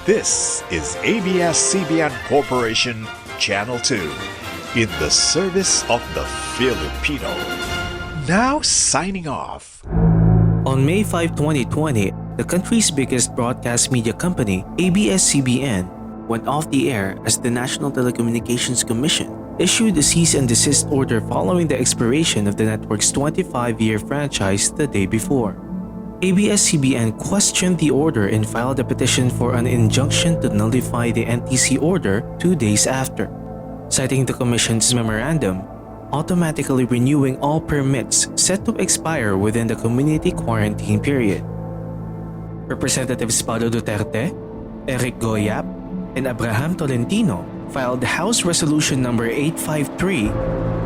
This is ABS-CBN Corporation Channel 2 in the service of the Filipino. Now signing off. On May 5, 2020, the country's biggest broadcast media company, ABS-CBN, went off the air as the National Telecommunications Commission issued a cease and desist order following the expiration of the network's 25-year franchise the day before. ABS-CBN questioned the order and filed a petition for an injunction to nullify the NTC order 2 days after, citing the Commission's memorandum, automatically renewing all permits set to expire within the community quarantine period. Representatives Paulo Duterte, Eric Goyap, and Abraham Tolentino filed House Resolution Number 853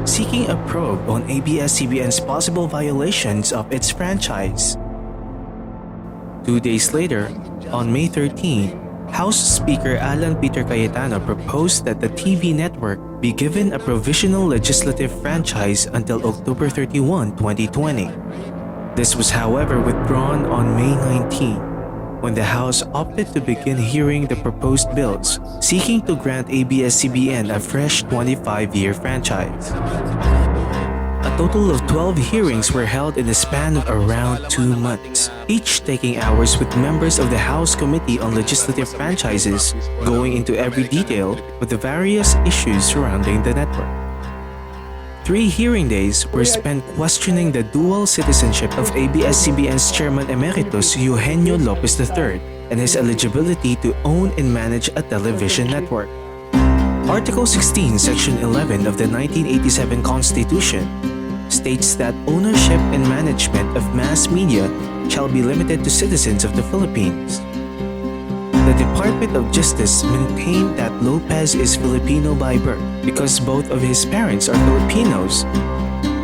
seeking a probe on ABS-CBN's possible violations of its franchise. 2 days later, on May 13, House Speaker Alan Peter Cayetano proposed that the TV network be given a provisional legislative franchise until October 31, 2020. This was, however, withdrawn on May 19, when the House opted to begin hearing the proposed bills, seeking to grant ABS-CBN a fresh 25-year franchise. A total of 12 hearings were held in the span of around 2 months, each taking hours with members of the House Committee on Legislative Franchises going into every detail with the various issues surrounding the network. 3 hearing days were spent questioning the dual citizenship of ABS-CBN's Chairman Emeritus Eugenio Lopez III and his eligibility to own and manage a television network. Article 16, Section 11 of the 1987 Constitution states that ownership and management of mass media shall be limited to citizens of the Philippines. The Department of Justice maintained that Lopez is Filipino by birth because both of his parents are Filipinos,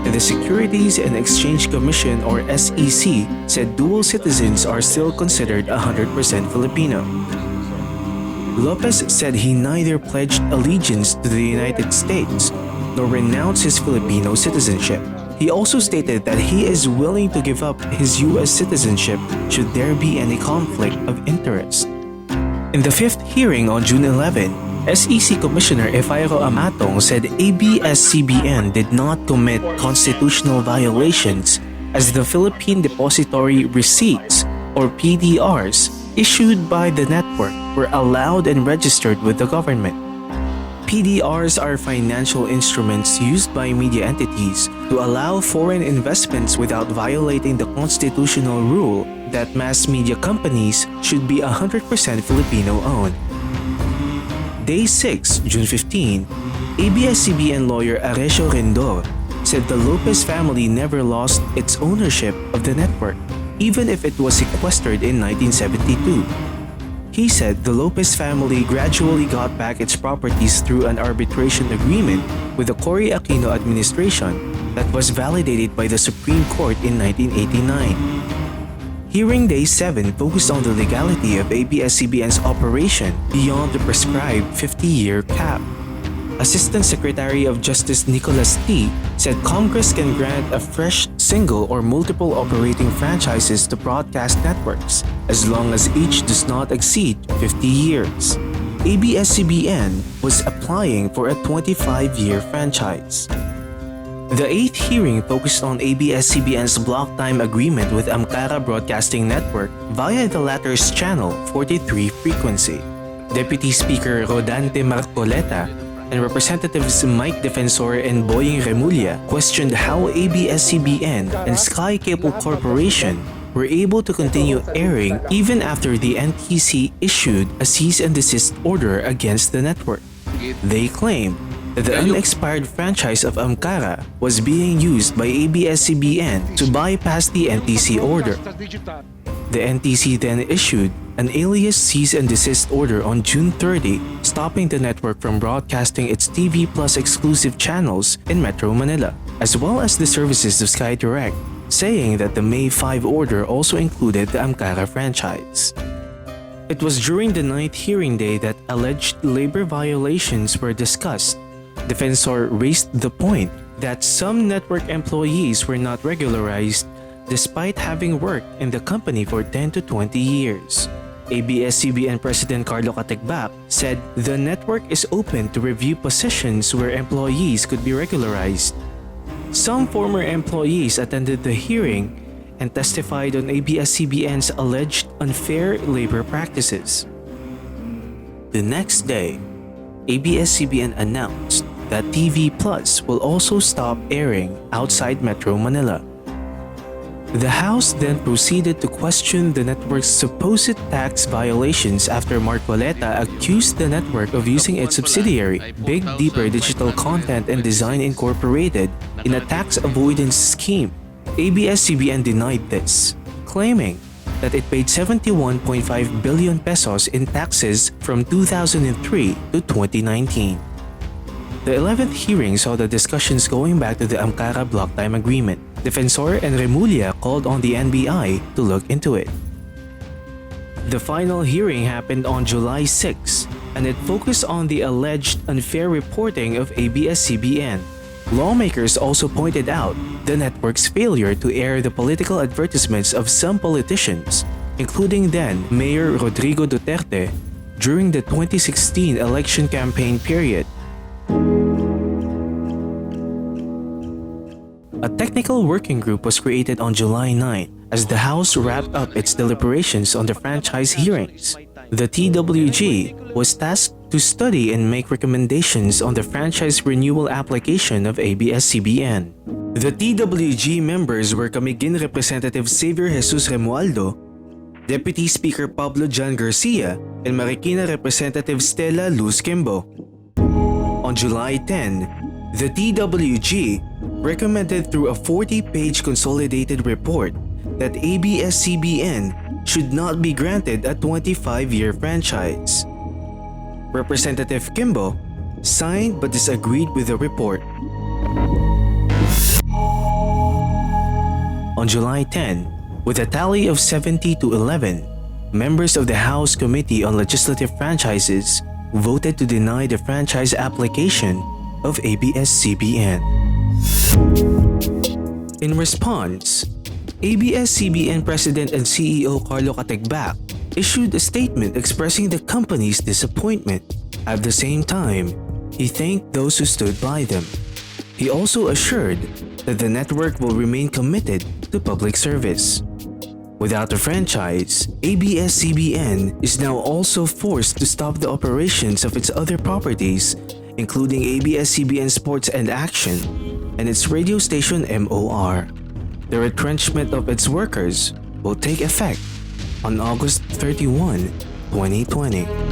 and the Securities and Exchange Commission, or SEC, said dual citizens are still considered 100% Filipino. Lopez said he neither pledged allegiance to the United States nor renounced his Filipino citizenship. He also stated that he is willing to give up his U.S. citizenship should there be any conflict of interest. In the 5th hearing on June 11, SEC Commissioner Efairo Amatong said ABS-CBN did not commit constitutional violations as the Philippine Depository Receipts, or PDRs, issued by the network were allowed and registered with the government. PDRs are financial instruments used by media entities to allow foreign investments without violating the constitutional rule that mass media companies should be 100% Filipino-owned. Day 6, June 15, ABS-CBN lawyer Aresio Rendor said the Lopez family never lost its ownership of the network, even if it was sequestered in 1972. He said the Lopez family gradually got back its properties through an arbitration agreement with the Cory Aquino administration that was validated by the Supreme Court in 1989. Hearing Day 7 focused on the legality of ABS-CBN's operation beyond the prescribed 50-year cap. Assistant Secretary of Justice Nicholas T. said Congress can grant a fresh single or multiple operating franchises to broadcast networks as long as each does not exceed 50 years. ABS-CBN was applying for a 25-year franchise. The 8th hearing focused on ABS-CBN's BLOCKTIME agreement with Amcara Broadcasting Network via the latter's channel 43 frequency. Deputy Speaker Rodante Marcoleta and Representatives Mike Defensor and Boying Remulla questioned how ABS-CBN and Sky Cable Corporation were able to continue airing even after the NTC issued a cease and desist order against the network. They claimed that the unexpired franchise of Amcara was being used by ABS-CBN to bypass the NTC order. The NTC then issued an alias cease and desist order on June 30, stopping the network from broadcasting its TV Plus exclusive channels in Metro Manila, as well as the services of Sky Direct, saying that the May 5 order also included the Amcara franchise. It was during the 9th hearing day that alleged labor violations were discussed. Defensor raised the point that some network employees were not regularized despite having worked in the company for 10 to 20 years. ABS-CBN President Carlo Categbac said the network is open to review positions where employees could be regularized. Some former employees attended the hearing and testified on ABS-CBN's alleged unfair labor practices. The next day, ABS-CBN announced that TV Plus will also stop airing outside Metro Manila. The House then proceeded to question the network's supposed tax violations after Mark Valeta accused the network of using its subsidiary, Big Deeper Digital Content and Design Incorporated, in a tax avoidance scheme. ABS-CBN denied this, claiming that it paid 71.5 billion pesos in taxes from 2003 to 2019. The 11th hearing saw the discussions going back to the Amcara BLOCKTIME agreement. Defensor and Remulla called on the NBI to look into it. The final hearing happened on July 6, and it focused on the alleged unfair reporting of ABS-CBN. Lawmakers also pointed out the network's failure to air the political advertisements of some politicians, including then Mayor Rodrigo Duterte, during the 2016 election campaign period. A technical working group was created on July 9 as the House wrapped up its deliberations on the franchise hearings. The TWG was tasked to study and make recommendations on the franchise renewal application of ABS-CBN. The TWG members were Camiguin Representative Xavier Jesus Remualdo, Deputy Speaker Pablo John Garcia, and Marikina Representative Stella Luz Kimbo. On July 10, the TWG recommended through a 40-page consolidated report that ABS-CBN should not be granted a 25-year franchise. Representative Kimbo signed but disagreed with the report. On July 10, with a tally of 70 to 11, members of the House Committee on Legislative Franchises voted to deny the franchise application of ABS-CBN. In response, ABS-CBN President and CEO Carlo Categbac issued a statement expressing the company's disappointment. At the same time, he thanked those who stood by them. He also assured that the network will remain committed to public service. Without the franchise, ABS-CBN is now also forced to stop the operations of its other properties, including ABS-CBN Sports and Action and its radio station MOR. The retrenchment of its workers will take effect on August 31, 2020.